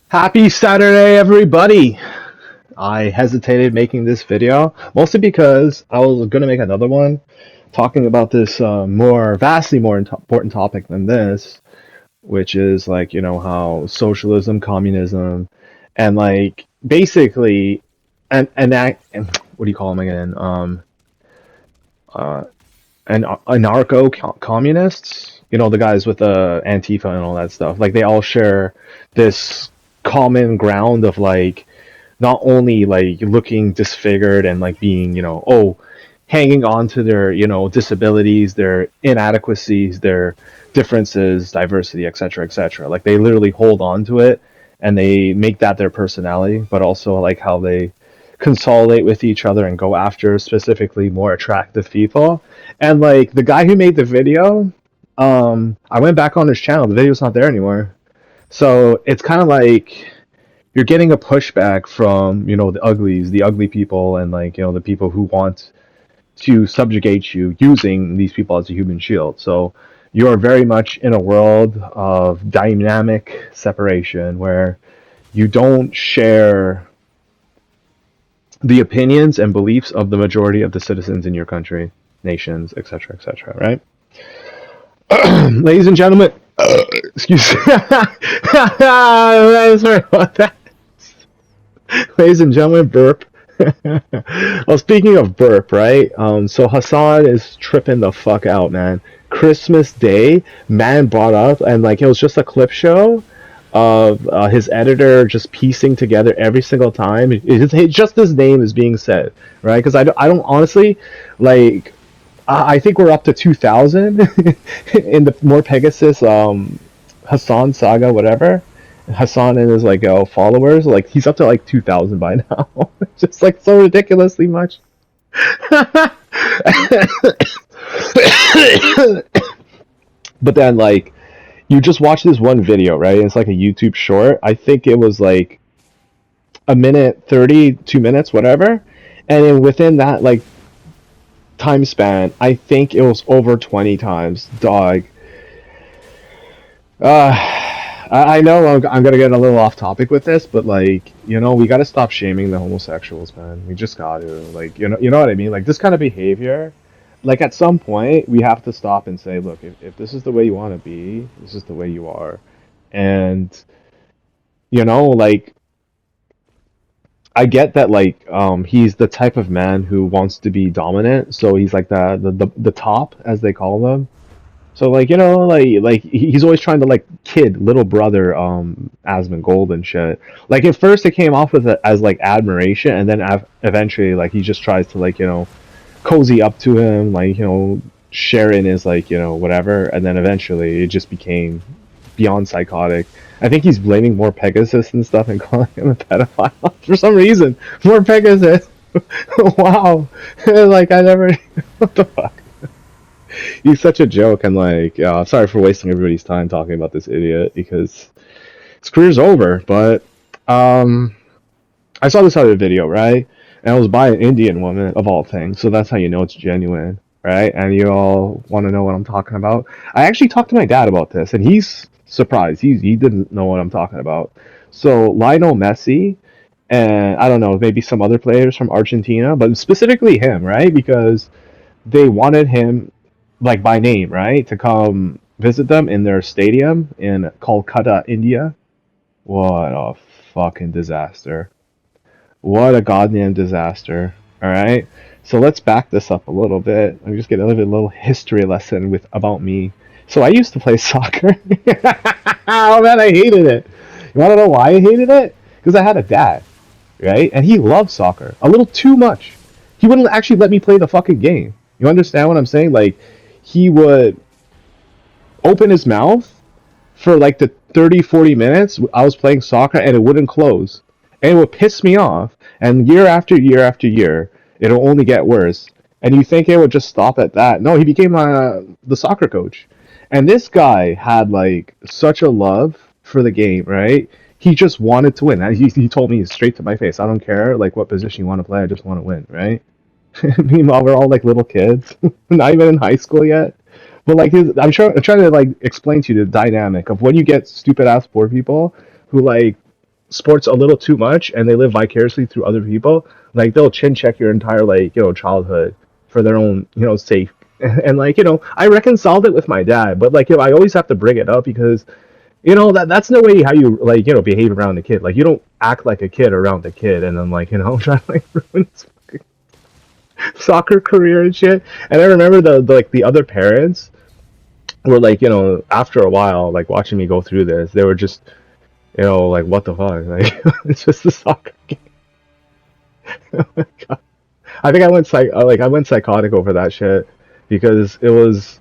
Happy Saturday, everybody! I hesitated making this video mostly because I was going to make another one talking about this vastly more important topic than this, which is like, how socialism, communism, and like basically, and what do you call them again? Uh, and anarcho communists, the guys with the Antifa and all that stuff. Like they all share this common ground of like not only like looking disfigured and like being, hanging on to their, disabilities, their inadequacies, their differences, diversity, etc., etc. Like they literally hold on to it and they make that their personality, but also like how they consolidate with each other and go after specifically more attractive people. And like the guy who made the video, I went back on his channel. The video's not there anymore. So it's kind of like you're getting a pushback from the uglies, the ugly people, and like the people who want to subjugate you using these people as a human shield. So you're very much in a world of dynamic separation where you don't share the opinions and beliefs of the majority of the citizens in your country, nations, etc., etc. Right, ladies and gentlemen. Excuse me. Sorry about that. Ladies and gentlemen, burp. Well, speaking of burp, right? So Hassan is tripping the fuck out, man. Christmas Day, man brought up, and like it was just a clip show of his editor just piecing together every single time. Just his name is being said, right? Because I don't honestly like. I think we're up to 2,000 in the more Pegasus Hassan saga, whatever. Hassan and his like followers, like he's up to like 2,000 by now. Just like so ridiculously much. But then like you just watch this one video, right? It's like a YouTube short. I think it was like a minute 30, 2 minutes, whatever. And then within that like time span, I think it was over 20 times. Dog. I know I'm gonna get a little off topic with this, but like, we gotta stop shaming the homosexuals, man. We just gotta, like, you know what I mean? Like this kind of behavior, like at some point we have to stop and say, look, if this is the way you want to be, this is the way you are, and like I get that, like, he's the type of man who wants to be dominant, so he's like the top, as they call them. So like like he's always trying to like kid little brother Asmongold and shit. Like at first it came off with it as like admiration, and then eventually like he just tries to like cozy up to him, like share in his like whatever, and then eventually it just became beyond psychotic. I think he's blaming more Pegasus and stuff and calling him a pedophile for some reason. More Pegasus. Wow. Like I never. What the fuck? He's such a joke, and like, sorry for wasting everybody's time talking about this idiot because his career's over. But I saw this other video, right? And it was by an Indian woman of all things, so that's how you know it's genuine, right? And you all want to know what I'm talking about. I actually talked to my dad about this, and he's surprised. He didn't know what I'm talking about. So Lionel Messi, and I don't know, maybe some other players from Argentina, but specifically him, right? Because they wanted him like by name, right, to come visit them in their stadium in Kolkata, India. What a fucking disaster. What a goddamn disaster. All right. So let's back this up a little bit. I'm just getting a little history lesson with about me. So I used to play soccer. Oh man, I hated it. You want to know why I hated it? Because I had a dad, right? And he loved soccer a little too much. He wouldn't actually let me play the fucking game. You understand what I'm saying? Like, he would open his mouth for like the 30, 40 minutes I was playing soccer and it wouldn't close. And it would piss me off. And year after year after year, it'll only get worse. And you think it would just stop at that. No, he became the soccer coach. And this guy had like such a love for the game, right? He just wanted to win. He told me straight to my face, I don't care like what position you want to play, I just want to win, right? Meanwhile, we're all like little kids, not even in high school yet. But like, I'm trying to like explain to you the dynamic of when you get stupid ass poor people who like sports a little too much and they live vicariously through other people, like they'll chin check your entire childhood for their own sake. And like I reconciled it with my dad, but like I always have to bring it up because that's no way how you behave around a kid. Like you don't act like a kid around a kid and then try to ruin his soccer career and shit. And I remember the other parents were like, after a while, like watching me go through this, they were just, like what the fuck? Like it's just a soccer game. Oh my God. I think I went psychotic over that shit because it was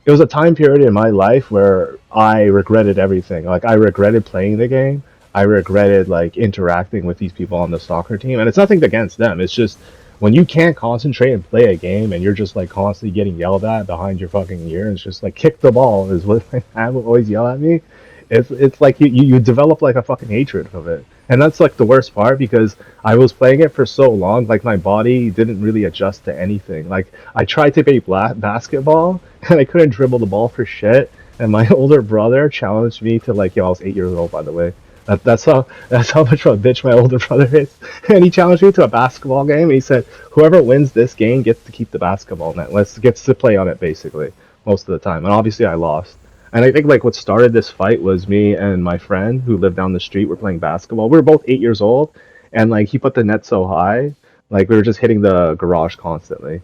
a time period in my life where I regretted everything. Like I regretted playing the game. I regretted like interacting with these people on the soccer team. And it's nothing against them. It's just when you can't concentrate and play a game and you're just like constantly getting yelled at behind your fucking ear, it's just like kick the ball is what my dad would always yell at me. It's like you develop like a fucking hatred of it. And that's like the worst part because I was playing it for so long, like my body didn't really adjust to anything. Like I tried to play basketball and I couldn't dribble the ball for shit. And my older brother challenged me to like, yo, I was 8 years old by the way. That's how much of a bitch my older brother is. And he challenged me to a basketball game. And he said, whoever wins this game gets to keep the basketball net. Gets to play on it basically most of the time. And obviously I lost. And I think like what started this fight was me and my friend who lived down the street were playing basketball. We were both 8 years old, and like he put the net so high, like we were just hitting the garage constantly.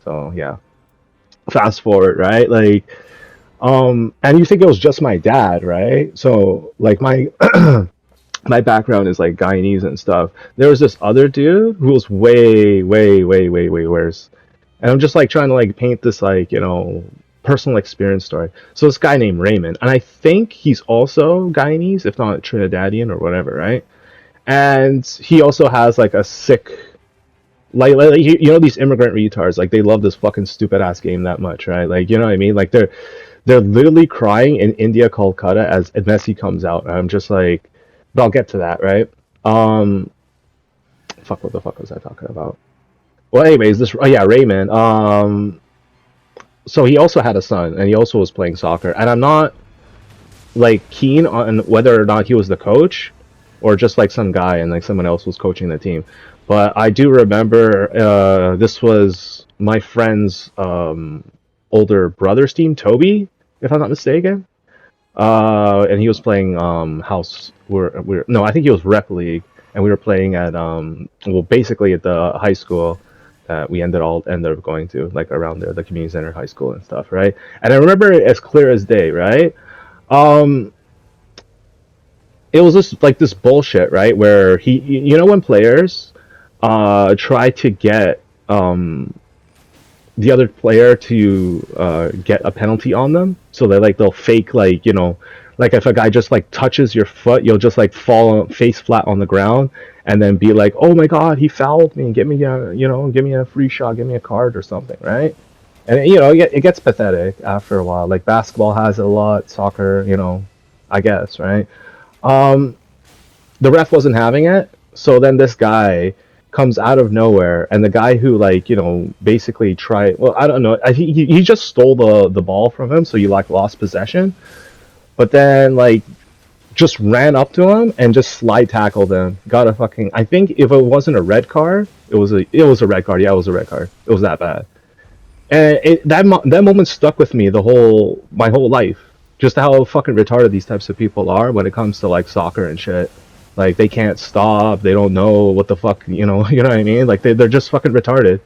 So yeah. Fast forward, right? And you think it was just my dad, right? So like my my background is like Guyanese and stuff. There was this other dude who was way, way, way, way, way worse. And I'm just like trying to like paint this personal experience story. So this guy named Raymond, and I think he's also Guyanese, if not Trinidadian or whatever, right? And he also has like a sick these immigrant retards, like they love this fucking stupid ass game that much, right? Like you know what I mean? Like they're literally crying in India, Kolkata as Messi comes out. And I'm just like, but I'll get to that, right? Um, fuck, what the fuck was I talking about? Well, anyways, oh yeah, Raymond. So he also had a son, and he also was playing soccer. And I'm not like keen on whether or not he was the coach, or just like some guy and like someone else was coaching the team. But I do remember this was my friend's older brother's team, Toby, if I'm not mistaken. And he was playing house. We're no, I think he was rep league, and we were playing at basically at the high school that we ended up going to, like around there, the community center high school and stuff, right? And I remember it as clear as day, right? Um, it was just like this bullshit, right? Where when players try to get the other player to get a penalty on them. So they'll fake like if a guy just like touches your foot, you'll just like fall face flat on the ground and then be like, oh my god, he fouled me, give me a free shot, give me a card or something, right? And it gets pathetic after a while. Like basketball has it a lot, soccer, I guess, right? Um, the ref wasn't having it, so then this guy comes out of nowhere, and the guy who basically tried, well, I don't know, he just stole the ball from him, so you like lost possession, but then like just ran up to him and just slide tackled him, got a fucking, I think if it wasn't a red card, it was a red card, yeah, it was a red card, it was that bad. And that moment stuck with me my whole life. Just how fucking retarded these types of people are when it comes to like soccer and shit. Like they can't stop. They don't know what the fuck, you know what I mean? Like they're just fucking retarded,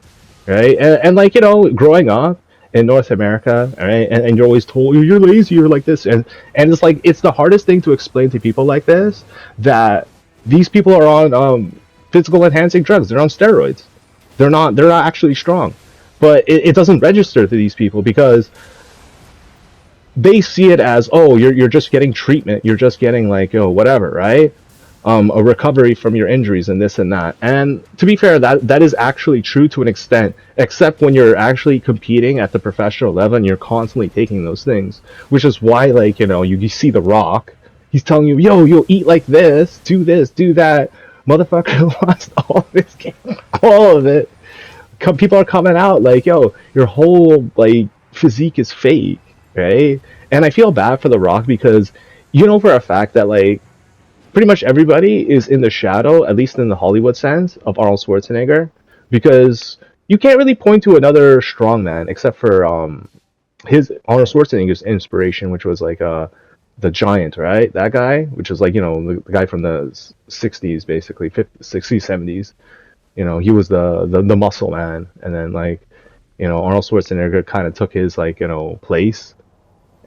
right? And like growing up in North America, right? And you're always told you're lazy, you're like this, and it's like it's the hardest thing to explain to people like this that these people are on physical enhancing drugs. They're on steroids. They're not actually strong, but it doesn't register to these people because they see it as, oh, you're just getting treatment, you're just getting like whatever, right? A recovery from your injuries and this and that. And to be fair, that is actually true to an extent, except when you're actually competing at the professional level and you're constantly taking those things, which is why you see The Rock, he's telling you, yo, you'll eat like this, do that. Motherfucker lost all of his game, all of it. People are coming out like, yo, your whole like physique is fake, right? And I feel bad for The Rock because for a fact that like pretty much everybody is in the shadow, at least in the Hollywood sense, of Arnold Schwarzenegger, because you can't really point to another strongman except for his Arnold Schwarzenegger's inspiration, which was like the Giant, right? That guy, which was like the guy from the '60s, basically 50, '60s, '70s. He was the muscle man, and then like Arnold Schwarzenegger kind of took his like place,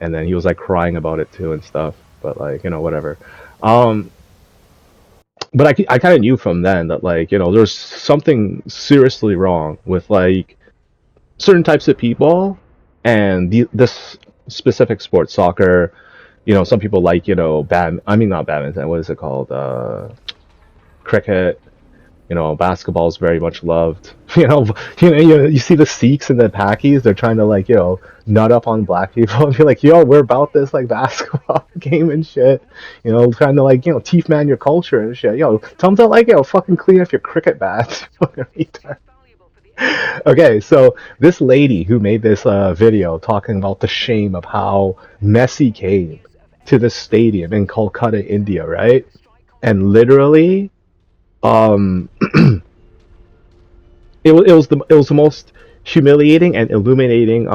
and then he was like crying about it too and stuff. But like whatever. Um, but I kind of knew from then that like there's something seriously wrong with like certain types of people and this specific sport, soccer. Some people like I mean not badminton. What is it called? Cricket. Basketball is very much loved. You see the Sikhs and the Pakis, they're trying to like, nut up on black people and be like, yo, we're about this like basketball game and shit. Trying to like, teeth man your culture and shit. Tell them to like, fucking clean up your cricket bats. Fucking retard. Okay, so this lady who made this video talking about the shame of how Messi came to the stadium in Kolkata, India, right? And literally, um, it was the most humiliating and illuminating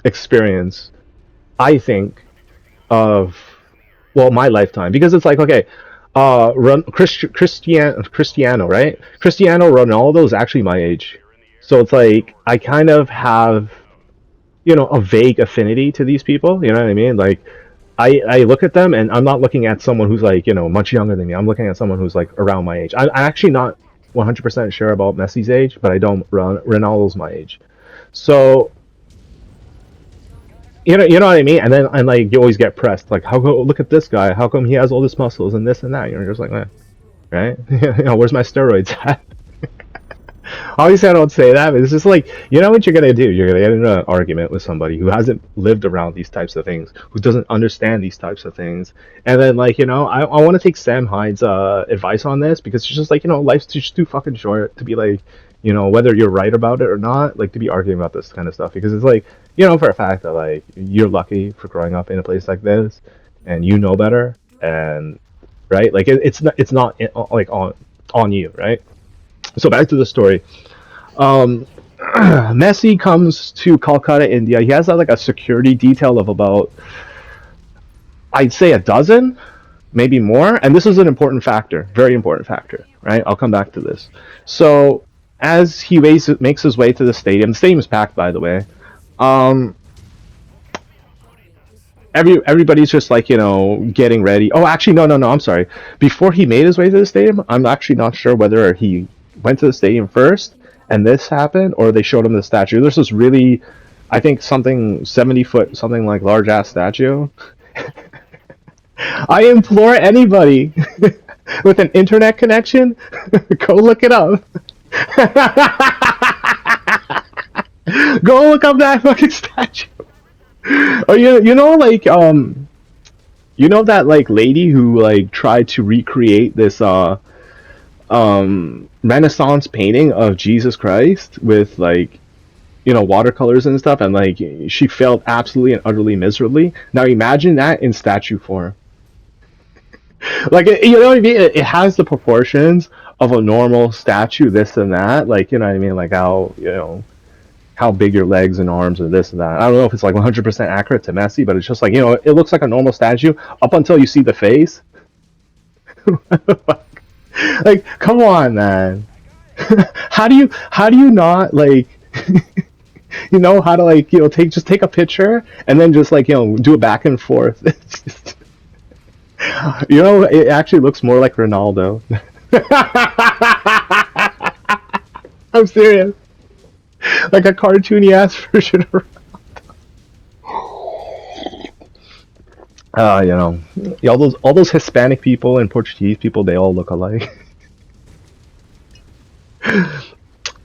experience I think of my lifetime, because it's like, okay, Cristiano, right? Cristiano Ronaldo is actually my age, so it's like I kind of have a vague affinity to these people. You know what I mean? Like I look at them and I'm not looking at someone who's like much younger than me. I'm looking at someone who's like around my age. I'm actually not 100% sure about Messi's age, but I don't run Ronaldo's my age. So you know what I mean? And like you always get pressed, like look at this guy, how come he has all this muscles and this and that? You're just like, eh, right? Where's my steroids at? Obviously, I don't say that, but it's just like, you know what you're gonna do? You're gonna get into an argument with somebody who hasn't lived around these types of things, who doesn't understand these types of things, and then like, I want to take Sam Hyde's advice on this, because it's just like, life's just too fucking short to be like, whether you're right about it or not, like to be arguing about this kind of stuff, because it's like, for a fact that like you're lucky for growing up in a place like this, and you know better, and right, like it's not like on you, right? So back to the story. Um, Messi comes to Calcutta, India. He has like a security detail of about, I'd say, a dozen, maybe more. And this is an important factor, very important factor, right? I'll come back to this. So as he makes his way to the stadium is packed, by the way. Um, everybody's just like getting ready. Oh, actually, no. I'm sorry. Before he made his way to the stadium, I'm actually not sure whether he went to the stadium first and this happened, or they showed him the statue. There's this really, I think, something 70 foot, something like large ass statue. I implore anybody with an internet connection, go look it up. Go look up that fucking statue. Oh, like that like lady who like tried to recreate this Renaissance painting of Jesus Christ with like watercolors and stuff, and like she failed absolutely and utterly miserably. Now imagine that in statue form. Like you know what I mean? It has the proportions of a normal statue, this and that. Like you know what I mean? Like how big your legs and arms and this and that. I don't know if it's like 100% accurate to Messi, but it's just like it looks like a normal statue up until you see the face. Like, come on, man. how do you not like how to like take a picture and then just like do a back and forth. It's just, it actually looks more like Ronaldo. I'm serious. Like a cartoony ass version of yeah, all those Hispanic people and Portuguese people, they all look alike.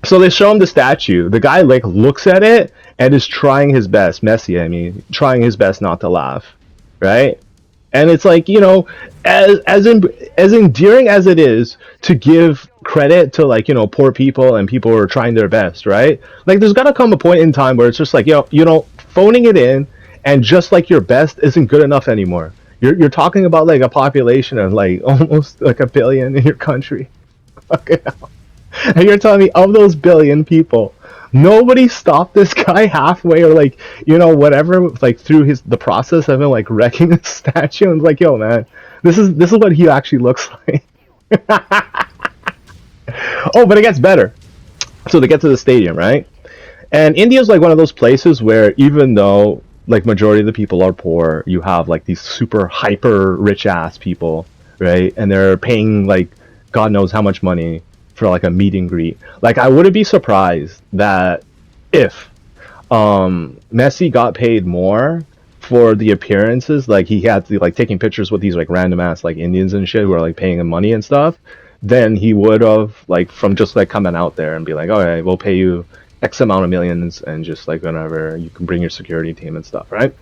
So they show him the statue. The guy like looks at it and is trying his best, Messi, I mean, trying his best not to laugh, right? And it's like, as endearing as it is to give credit to like, poor people and people who are trying their best, right? Like there's gotta come a point in time where it's just like, phoning it in and just like your best isn't good enough anymore. You're talking about like a population of like almost like a billion in your country. Fucking hell. And you're telling me of those billion people, nobody stopped this guy halfway or like whatever like through the process of him like wrecking the statue and like, yo man, this is what he actually looks like. Oh, but it gets better. So they get to the stadium, right? And India's like one of those places where even though like majority of the people are poor, you have like these super hyper rich ass people, right? And they're paying like God knows how much money for like a meet and greet. Like I wouldn't be surprised that if Messi got paid more for the appearances, like he had to like taking pictures with these like random ass like Indians and shit who are like paying him money and stuff, then he would have like from just like coming out there and be like, okay, we'll pay you X amount of millions and just like whenever you can bring your security team and stuff, right?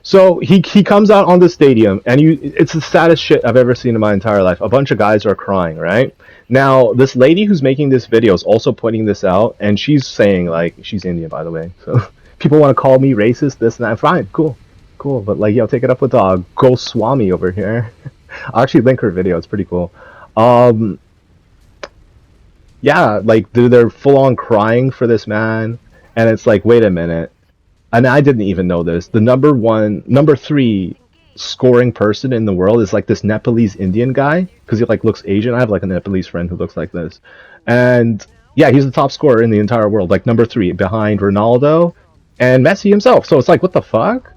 So he comes out on the stadium and it's the saddest shit I've ever seen in my entire life. A bunch of guys are crying, right? Now this lady who's making this video is also pointing this out, and she's saying like she's Indian, by the way. So people want to call me racist, this and that. Fine, cool. But like, yo, take it up with Goswami over here. I'll actually link her video. It's pretty cool. Um, yeah, like they're full on crying for this man, and it's like, wait a minute. And I didn't even know this. The number three scoring person in the world is like this Nepalese Indian guy because he like looks Asian. I have like a Nepalese friend who looks like this, and yeah, he's the top scorer in the entire world, like number three behind Ronaldo and Messi himself. So it's like, what the fuck?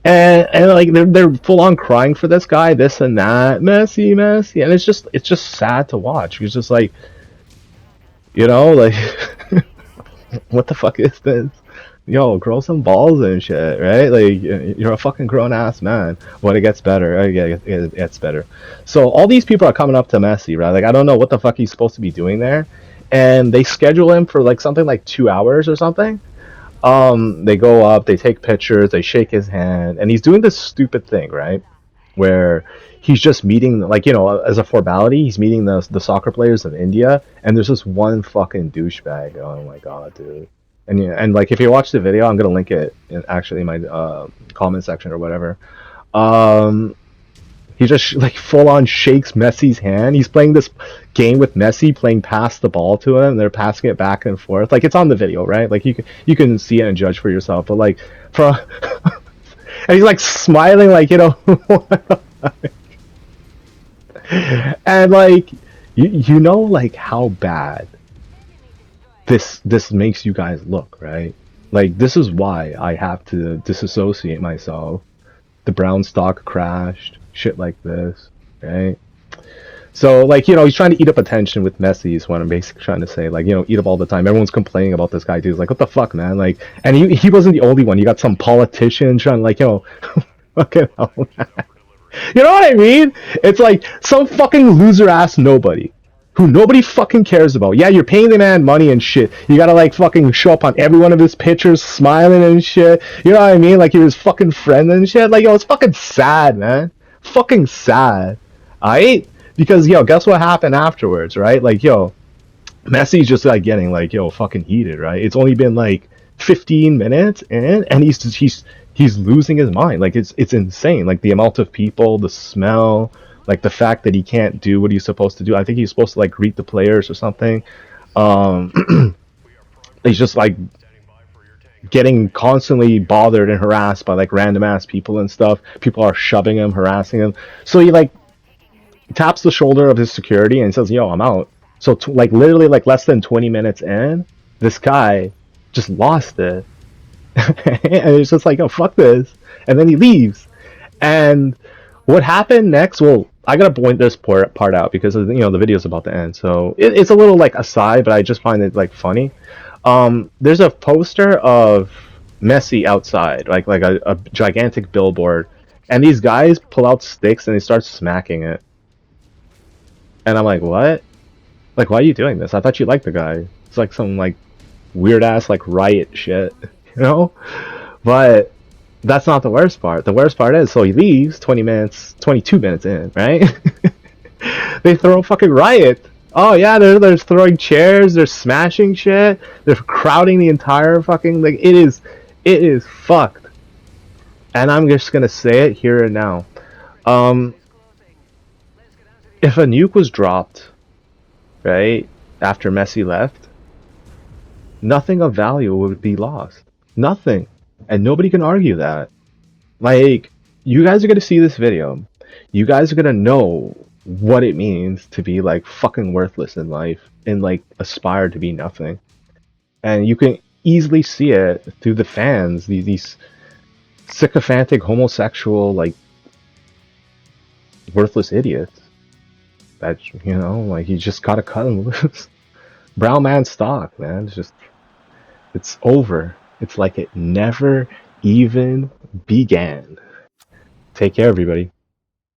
And like they're full on crying for this guy, this and that, Messi, and it's just sad to watch. It's just like, like what the fuck is this? Yo, grow some balls and shit, right? Like, you're a fucking grown ass man. When it gets better, it gets better. So all these people are coming up to Messi, right? Like, I don't know what the fuck he's supposed to be doing there, and they schedule him for like something like 2 hours or something. They go up, they take pictures, they shake his hand, and he's doing this stupid thing, right? Where he's just meeting, like, as a formality, he's meeting the soccer players of India, and there's this one fucking douchebag. Oh my god, dude. And yeah, and like if you watch the video, I'm gonna link it in actually my comment section or whatever. Um, he just like full on shakes Messi's hand. He's playing this game with Messi, playing pass the ball to him. They're passing it back and forth. Like it's on the video, right? Like you can see it and judge for yourself. But like from and he's like smiling, like and like you know like how bad this makes you guys look, right? Like this is why I have to disassociate myself. The brown stock crashed, shit like this, right? So like he's trying to eat up attention with Messi is what I'm basically trying to say. Like eat up all the time. Everyone's complaining about this guy too. It's like what the fuck, man? Like, and he wasn't the only one. You got some politician trying to like fucking hell, man. You know what I mean? It's like some fucking loser ass nobody who nobody fucking cares about. Yeah, you're paying the man money and shit. You gotta like fucking show up on every one of his pictures smiling and shit. You know what I mean? Like you're his fucking friend and shit. Like it's fucking sad, man. Fucking sad. Aight? Because guess what happened afterwards, right? Like Messi's just like getting like fucking heated, right? It's only been like 15 minutes and he's losing his mind. Like it's insane. Like the amount of people, the smell, like the fact that he can't do what he's supposed to do. I think he's supposed to like greet the players or something. He's just like getting constantly bothered and harassed by like random ass people and stuff. People are shoving him, harassing him. So he like taps the shoulder of his security and says, "Yo, I'm out." So like literally like less than 20 minutes in, this guy just lost it. And it's just like, "Oh, fuck this." And then he leaves. And what happened next? Well, I gotta point this part out because the video's about to end. So it's a little like aside, but I just find it like funny. There's a poster of Messi outside, like a gigantic billboard, and these guys pull out sticks and they start smacking it. And I'm like, what? Like, why are you doing this? I thought you liked the guy. It's like some like weird ass like riot shit, But that's not the worst part. The worst part is, so he leaves 22 minutes in, right? They throw a fucking riot. Oh yeah, they're throwing chairs, they're smashing shit, they're crowding the entire fucking like it is fucked. And I'm just gonna say it here and now. Um, if a nuke was dropped, right, after Messi left, nothing of value would be lost. Nothing. And nobody can argue that. Like, you guys are gonna see this video. You guys are gonna know what it means to be like fucking worthless in life and like aspire to be nothing. And you can easily see it through the fans, these sycophantic homosexual like worthless idiots that like you just gotta cut them loose. Brown man stock, man. It's over. It's like it never even began. Take care, everybody.